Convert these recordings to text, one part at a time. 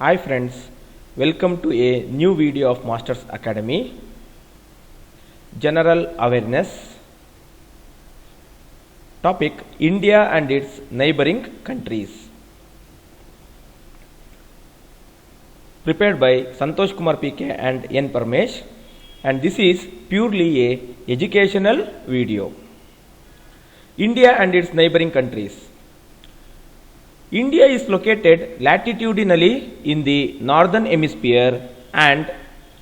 Hi friends, welcome to a new video of Masters Academy. General Awareness. Topic: India and its neighboring countries. Prepared by Santosh Kumar PK and N Parmesh, and this is purely a educational video. India and its neighboring countries. India is located latitudinally in the northern hemisphere and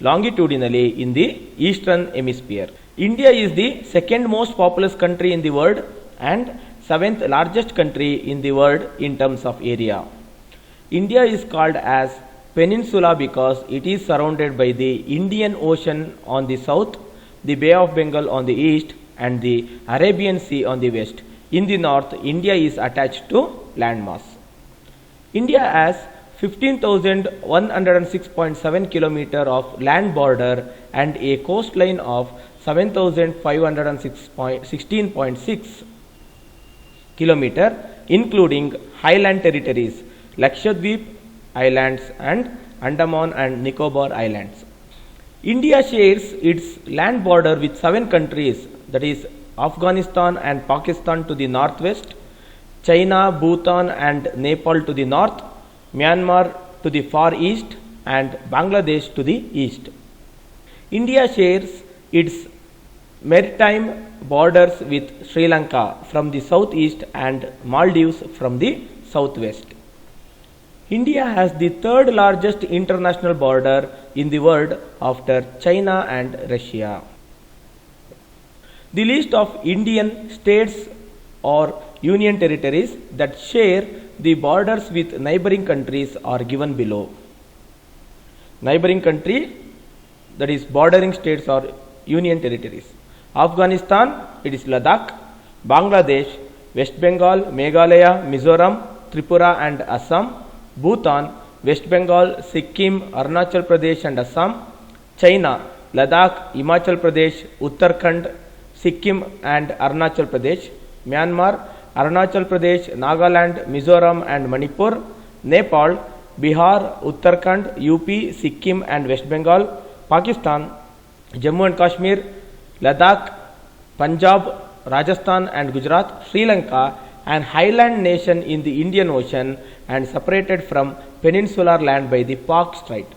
longitudinally in the eastern hemisphere. India is the second most populous country in the world and seventh largest country in the world in terms of area. India is called as peninsula because it is surrounded by the Indian Ocean on the south, the Bay of Bengal on the east, and the Arabian Sea on the west. In the north, India is attached to landmass. India has 15,106.7 km of land border and a coastline of 7,516.6 km, including highland territories, Lakshadweep Islands and Andaman and Nicobar Islands. India shares its land border with 7 countries, that is Afghanistan and Pakistan to the northwest, China, Bhutan and Nepal to the north, Myanmar to the far east, and Bangladesh to the east. India shares its maritime borders with Sri Lanka from the southeast and Maldives from the southwest. India has the third largest international border in the world after China and Russia. The list of Indian states or union territories that share the borders with neighboring countries are given below. Neighboring country, that is bordering states or union territories. Afghanistan, it is Ladakh. Bangladesh, West Bengal, Meghalaya, Mizoram, Tripura and Assam. Bhutan, West Bengal, Sikkim, Arunachal Pradesh and Assam. China, Ladakh, Himachal Pradesh, Uttarakhand, Sikkim and Arunachal Pradesh. Myanmar, Arunachal Pradesh, Nagaland, Mizoram and Manipur. Nepal, Bihar, Uttarakhand, UP, Sikkim and West Bengal. Pakistan, Jammu and Kashmir, Ladakh, Punjab, Rajasthan and Gujarat. Sri Lanka, an highland nation in the Indian Ocean and separated from peninsular land by the Pak Strait.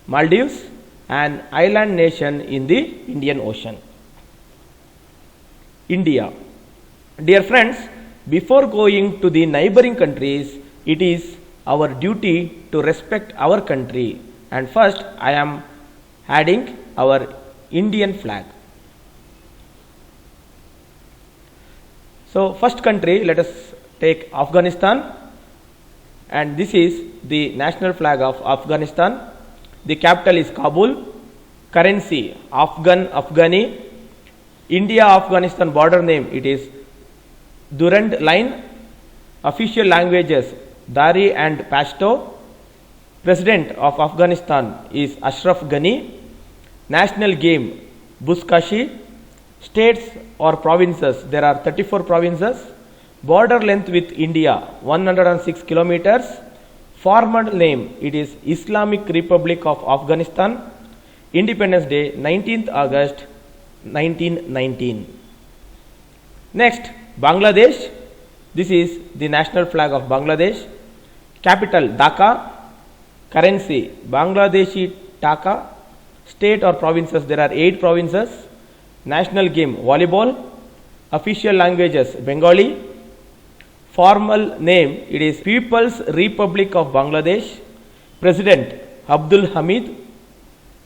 Maldives, an island nation in the Indian Ocean. India. Dear friends, before going to the neighboring countries, it is our duty to respect our country, and first I am adding our Indian flag. So first country, let us take Afghanistan, and this is the national flag of Afghanistan. The capital is Kabul. Currency Afghan, Afghani. India Afghanistan border name, it is Durand Line. Official languages Dari and Pashto. President of Afghanistan is Ashraf Ghani. National game Buzkashi. States or provinces, there are 34 provinces. Border length with India 106 kilometers. Formal name, it is Islamic Republic of Afghanistan. Independence Day 19th August 1919. Next, Bangladesh. This is the national flag of Bangladesh. Capital Dhaka. Currency Bangladeshi Taka. State or provinces, there are 8 provinces. National game volleyball. Official languages Bengali. Formal name, it is People's Republic of Bangladesh. President Abdul Hamid.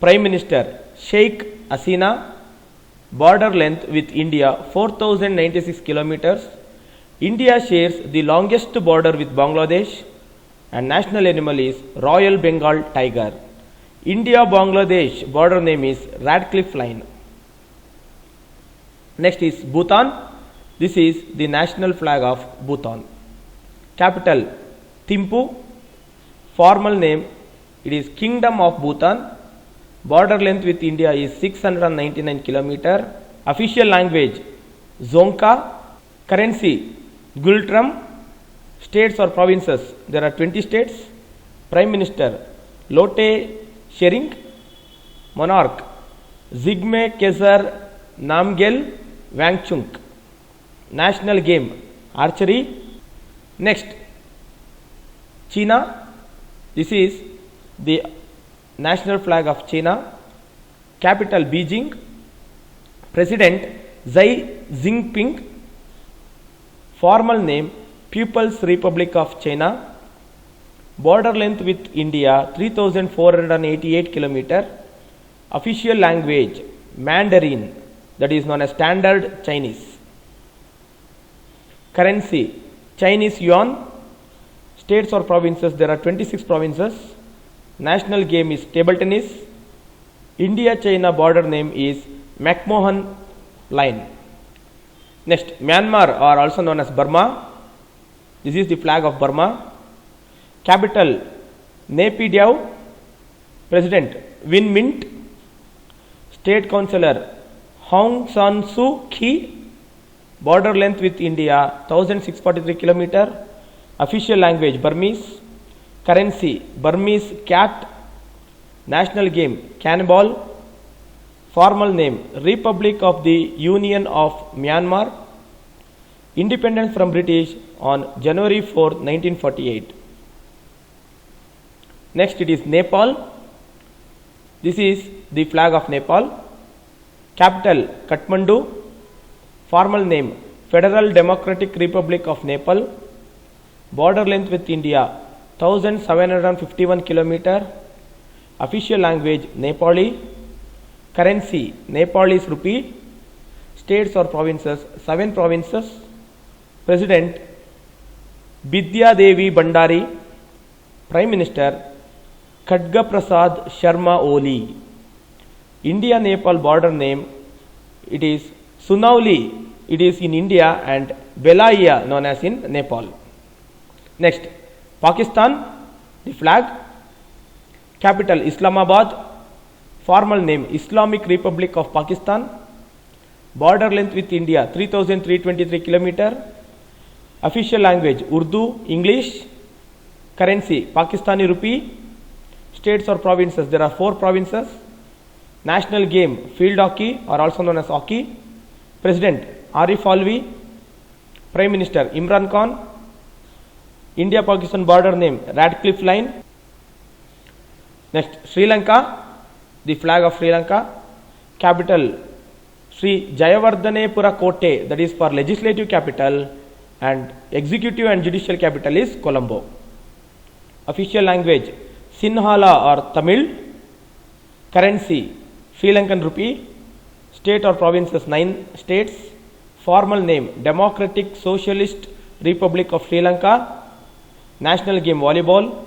Prime Minister Sheikh Hasina. Border length with India 4096 kilometers. India shares the longest border with Bangladesh, and national animal is Royal Bengal tiger. India-Bangladesh border name is Radcliffe Line. Next is Bhutan. This is the national flag of Bhutan. Capital Thimphu. Formal name, it is Kingdom of Bhutan. Border length with India is 699 km. Official language Dzongkha. Currency Gultram. States or provinces, there are 20 states. Prime Minister Lotte Schering, monarch, Zygmunt Kaiser Namgyel Wangchuk. National game, archery. Next, China. This is the national flag of China. Capital Beijing. President Xi Jinping. Formal name People's Republic of China. Border length with India 3488 km. Official language Mandarin, that is known as Standard Chinese. Currency Chinese yuan. States or provinces, there are 26 provinces. National game is table tennis. India China border name is McMahon Line. Next, Myanmar, or also known as Burma. This is the flag of Burma. Capital Naypyidaw. President Win Mint. State Councillor Aung San Suu Kyi. Border length with India 1643 km. Official language Burmese. Currency Burmese kyat. National game cannonball. Formal name Republic of the Union of Myanmar. Independence from British on January 4, 1948. Next, it is Nepal. This is the flag of Nepal. Capital Kathmandu. Formal name Federal Democratic Republic of Nepal. Border length with India 1751 km. Official language Nepali. Currency Nepalese rupee. States or provinces 7 provinces. President Bidya Devi Bhandari. Prime Minister Khadga Prasad Sharma Oli. India Nepal border name, it is Sunauli, it is in India, and Belaiya known as in Nepal. Next, Pakistan, the flag. Capital Islamabad. Formal name Islamic Republic of Pakistan. Border length with India 3323 km. Official language Urdu, English. Currency Pakistani rupee. States or provinces, there are 4 provinces. National game field hockey, or also known as hockey. President Arif Alvi. Prime Minister Imran Khan. India Pakistan border name Radcliffe Line. Next, Sri Lanka, the flag of Sri Lanka. Capital Sri Jayawardhanepura Kotte, that is for legislative capital, and executive and judicial capital is Colombo. Official language Sinhala or Tamil. Currency Sri Lankan rupee. State or provinces 9 states. Formal name Democratic Socialist Republic of Sri Lanka. National game volleyball.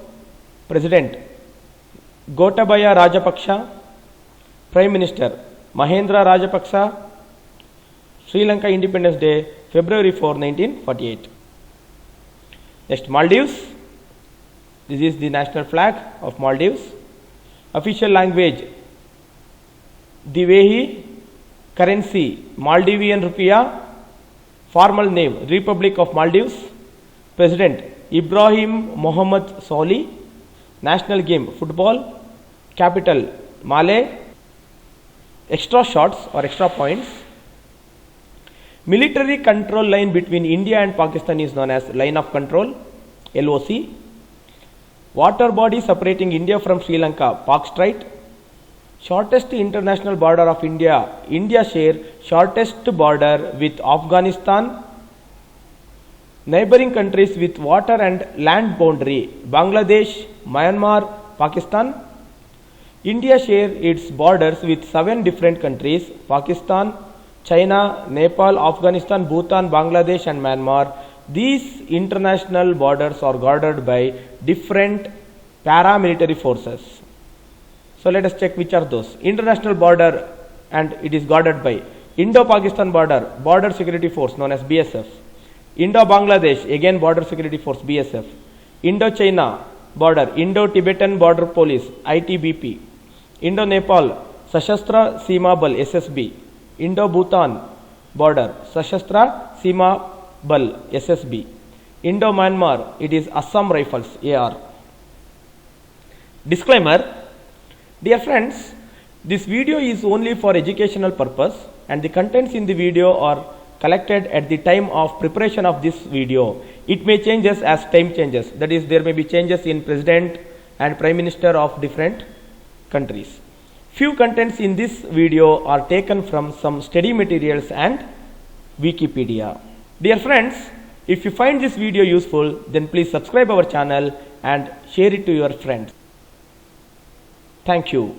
President Gotabaya Rajapaksa. Prime Minister Mahendra Rajapaksa. Sri Lanka Independence Day February 4, 1948. Next, Maldives. This is the national flag of Maldives. Official language Divehi. Currency Maldivian rupiah. Formal name Republic of Maldives. President Ibrahim Mohammed Soli. National game football. Capital Malé. Extra shots or extra points. Military control line between India and Pakistan is known as line of control, LOC. Water body separating India from Sri Lanka, Pak Strait. Shortest international border of India, India share shortest border with Afghanistan. Neighboring countries with water and land boundary, Bangladesh, Myanmar, Pakistan. India share its borders with 7 different countries, Pakistan, China, Nepal, Afghanistan, Bhutan, Bangladesh and Myanmar. These international borders are guarded by different paramilitary forces. So let us check which are those. International border, and it is guarded by Indo-Pakistan border security force known as BSF. Indo-Bangladesh, again border security force BSF. Indo-China border, Indo-Tibetan border police ITBP. Indo-Nepal Sashastra Seema Bal SSB. Indo-Bhutan border Sashastra Seema Bal SSB. Indo-Myanmar, it is Assam Rifles AR. Disclaimer. Dear friends, this video is only for educational purpose and the contents in the video are collected at the time of preparation of this video. It may changes as time changes. That is, there may be changes in president and prime minister of different countries. Few contents in this video are taken from some study materials and Wikipedia. Dear friends, if you find this video useful, then please subscribe our channel and share it to your friends. Thank you.